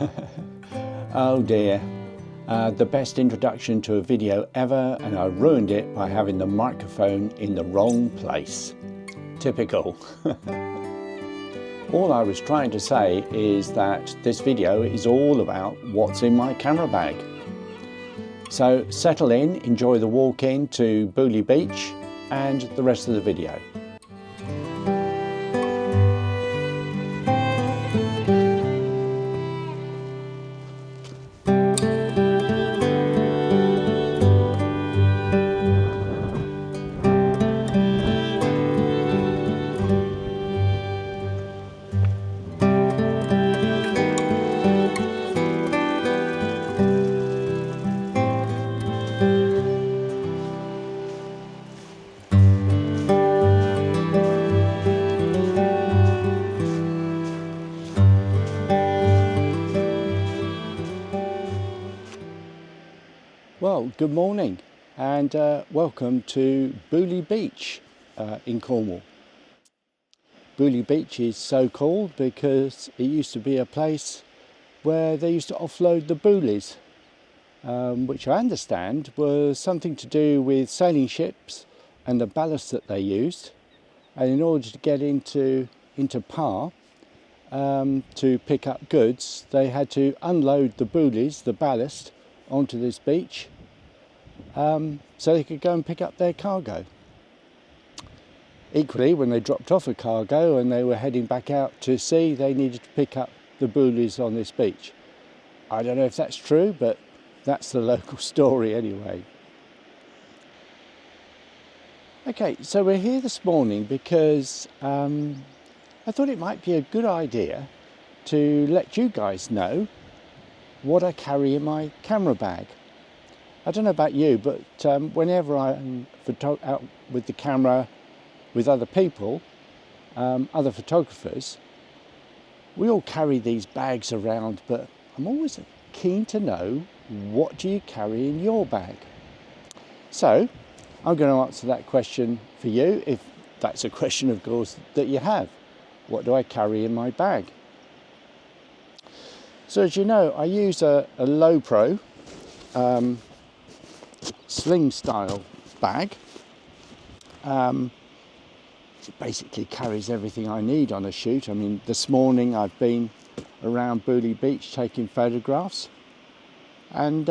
Oh dear, the best introduction to a video ever, and I ruined it by having the microphone in the wrong place. Typical. All I was trying to say is that this video is all about what's in my camera bag. So settle in, enjoy the walk in to Booly Beach and the rest of the video. Well, good morning and welcome to Booly Beach in Cornwall. Booly Beach is so called because it used to be a place where they used to offload the boolies, which I understand was something to do with sailing ships and the ballast that they used. And in order to get into Par to pick up goods, they had to unload the boolies, the ballast, onto this beach so they could go and pick up their cargo. Equally, when they dropped off a cargo and they were heading back out to sea, they needed to pick up the boolies on this beach. I don't know if that's true, but that's the local story anyway. Okay, so we're here this morning because I thought it might be a good idea to let you guys know what I carry in my camera bag. I don't know about you, but whenever I'm out with the camera with other people, other photographers, we all carry these bags around, but I'm always keen to know, what do you carry in your bag? So I'm going to answer that question for you, if that's a question, of course, that you have. What do I carry in my bag? So as you know, I use a Lowepro sling style bag. It basically carries everything I need on a shoot. I mean, this morning I've been around Booly Beach taking photographs, and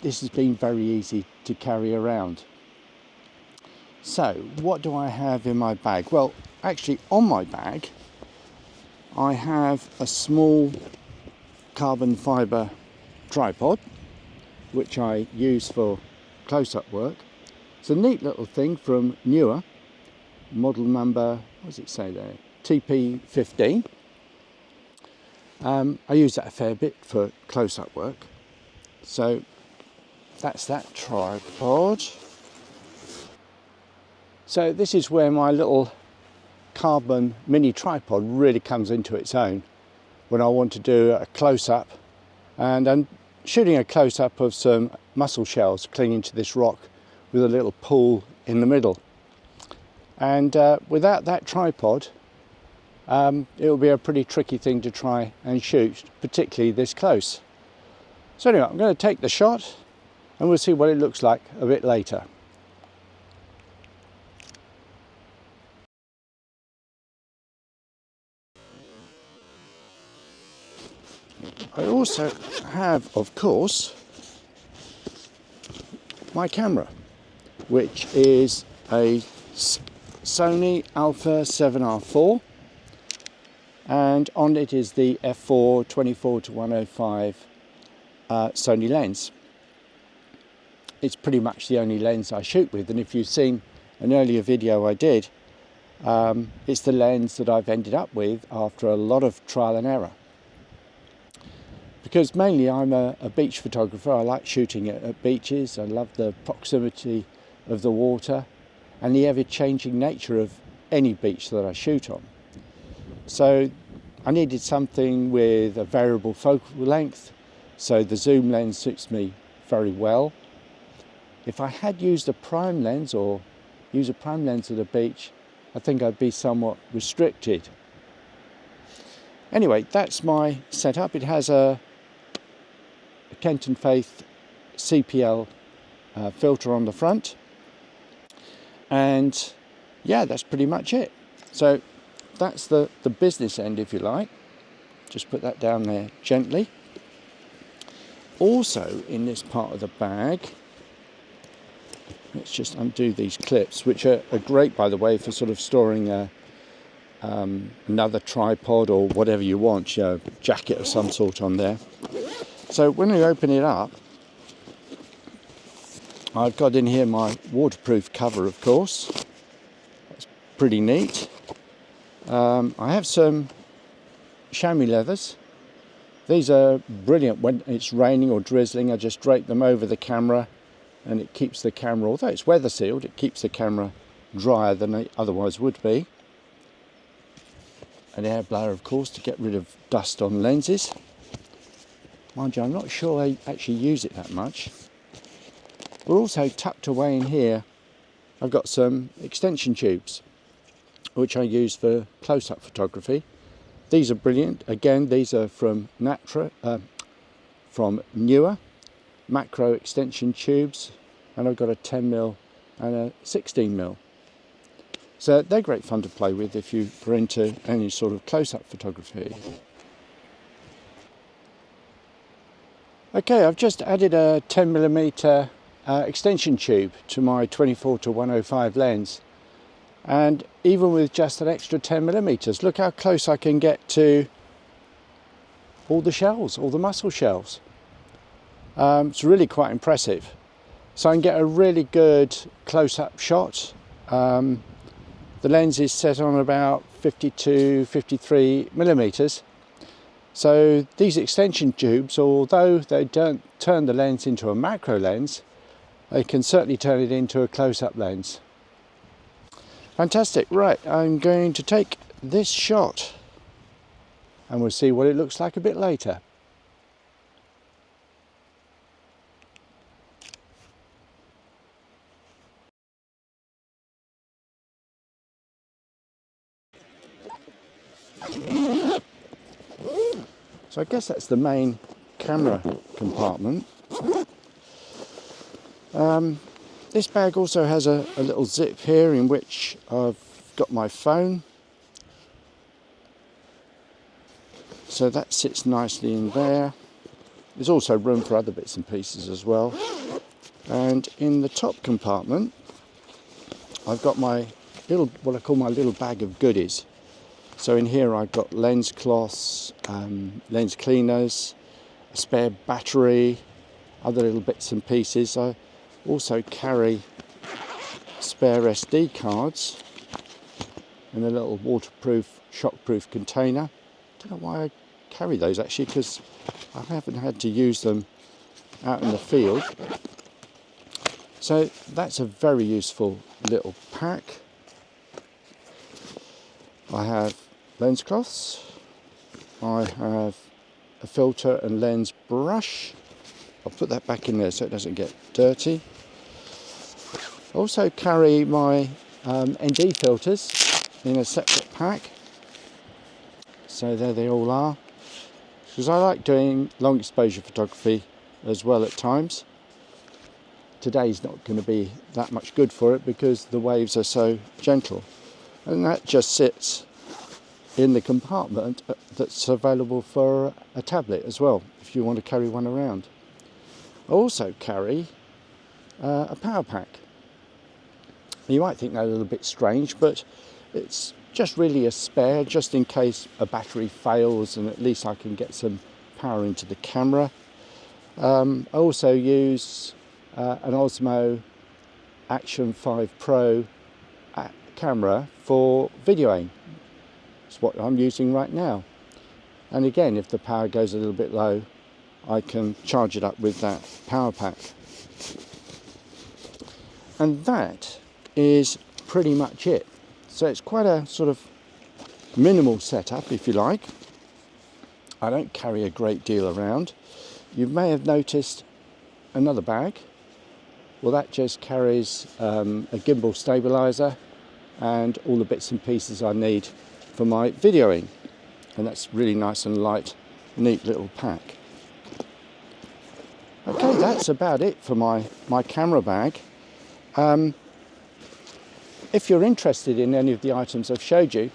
this has been very easy to carry around. So what do I have in my bag? Well, actually on my bag I have a small carbon fibre tripod which I use for close-up work. It's a neat little thing from Newer, model number, what does it say there, TP15. I use that a fair bit for close-up work. So that's that tripod. So this is where my little carbon mini tripod really comes into its own when I want to do a close-up, and I'm shooting a close-up of some mussel shells clinging to this rock with a little pool in the middle. And without that tripod, it will be a pretty tricky thing to try and shoot, particularly this close. So anyway, I'm going to take the shot and we'll see what it looks like a bit later. I also have, of course, my camera, which is a Sony Alpha 7R4, and on it is the f4 24-105 Sony lens. It's pretty much the only lens I shoot with, and if you've seen an earlier video I did, it's the lens that I've ended up with after a lot of trial and error. Because mainly I'm a beach photographer. I like shooting at beaches. I love the proximity of the water and the ever-changing nature of any beach that I shoot on. So I needed something with a variable focal length, so the zoom lens suits me very well. If I had used a prime lens or use a prime lens at a beach, I think I'd be somewhat restricted. Anyway, that's my setup. It has a Kent and Faith CPL filter on the front, and yeah, that's pretty much it. So that's the business end, if you like. Just put that down there gently. Also in this part of the bag, let's just undo these clips, which are great, by the way, for sort of storing another tripod or whatever you want, you know, jacket of some sort on there. So when you open it up, I've got in here my waterproof cover, of course. That's pretty neat. I have some chamois leathers. These are brilliant when it's raining or drizzling. I just drape them over the camera and it keeps the camera, although it's weather sealed, it keeps the camera drier than it otherwise would be. An air blower, of course, to get rid of dust on lenses. Mind you, I'm not sure I actually use it that much. We're also tucked away in here. I've got some extension tubes, which I use for close-up photography. These are brilliant. Again, these are from Newer macro extension tubes, and I've got a 10mm and a 16mm. So they're great fun to play with if you're into any sort of close-up photography. Okay, I've just added a 10mm extension tube to my 24-105 lens, and even with just an extra 10mm, look how close I can get to all the shells, all the mussel shells. It's really quite impressive. So I can get a really good close-up shot. The lens is set on about 52-53mm. So these extension tubes, although they don't turn the lens into a macro lens, they can certainly turn it into a close-up lens. Fantastic. Right, I'm going to take this shot and we'll see what it looks like a bit later. So I guess that's the main camera compartment. This bag also has a little zip here in which I've got my phone. So that sits nicely in there. There's also room for other bits and pieces as well. And in the top compartment, I've got my little, what I call my little bag of goodies. So in here I've got lens cloths, lens cleaners, a spare battery, other little bits and pieces. I also carry spare SD cards in a little waterproof, shockproof container. I don't know why I carry those actually, because I haven't had to use them out in the field. So that's a very useful little pack. I have lens cloths, I have a filter and lens brush. I'll put that back in there so it doesn't get dirty. I also carry my ND filters in a separate pack. So there they all are. Because I like doing long exposure photography as well at times. Today's not going to be that much good for it because the waves are so gentle. And that just sits in the compartment that's available for a tablet as well, if you want to carry one around. I also carry a power pack. You might think that a little bit strange, but it's just really a spare, just in case a battery fails, and at least I can get some power into the camera. I also use an Osmo Action 5 Pro camera for videoing. It's what I'm using right now. And again, if the power goes a little bit low, I can charge it up with that power pack. And that is pretty much it. So it's quite a sort of minimal setup, if you like. I don't carry a great deal around. You may have noticed another bag. Well, that just carries a gimbal stabilizer and all the bits and pieces I need for my videoing. and that's really nice and light, neat little pack. Okay, that's about it for my camera bag. If you're interested in any of the items I've showed you,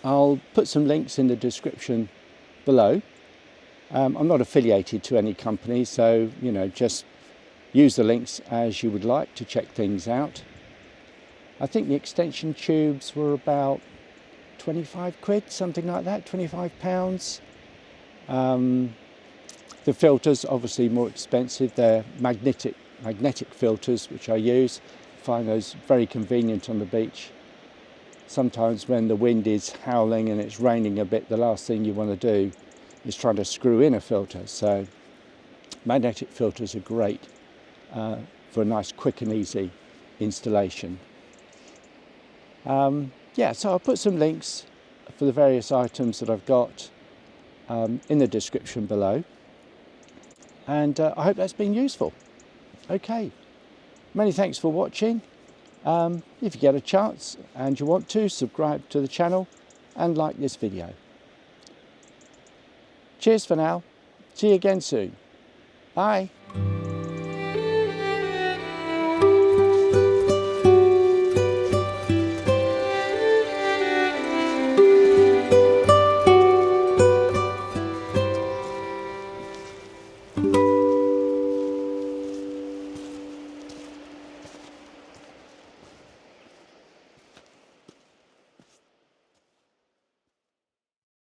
I'll put some links in the description below. I'm not affiliated to any company, so just use the links as you would like to check things out. I think the extension tubes were about 25 quid, something like that, 25 pounds. The filters, obviously more expensive. They're magnetic filters, which I use. I find those very convenient on the beach. Sometimes when the wind is howling and it's raining a bit, the last thing you want to do is trying to screw in a filter. So magnetic filters are great for a nice quick and easy installation. Yeah, so I'll put some links for the various items that I've got in the description below, and I hope that's been useful. Okay, many thanks for watching. If you get a chance and you want to, subscribe to the channel and like this video. Cheers for now. See you again soon. Bye.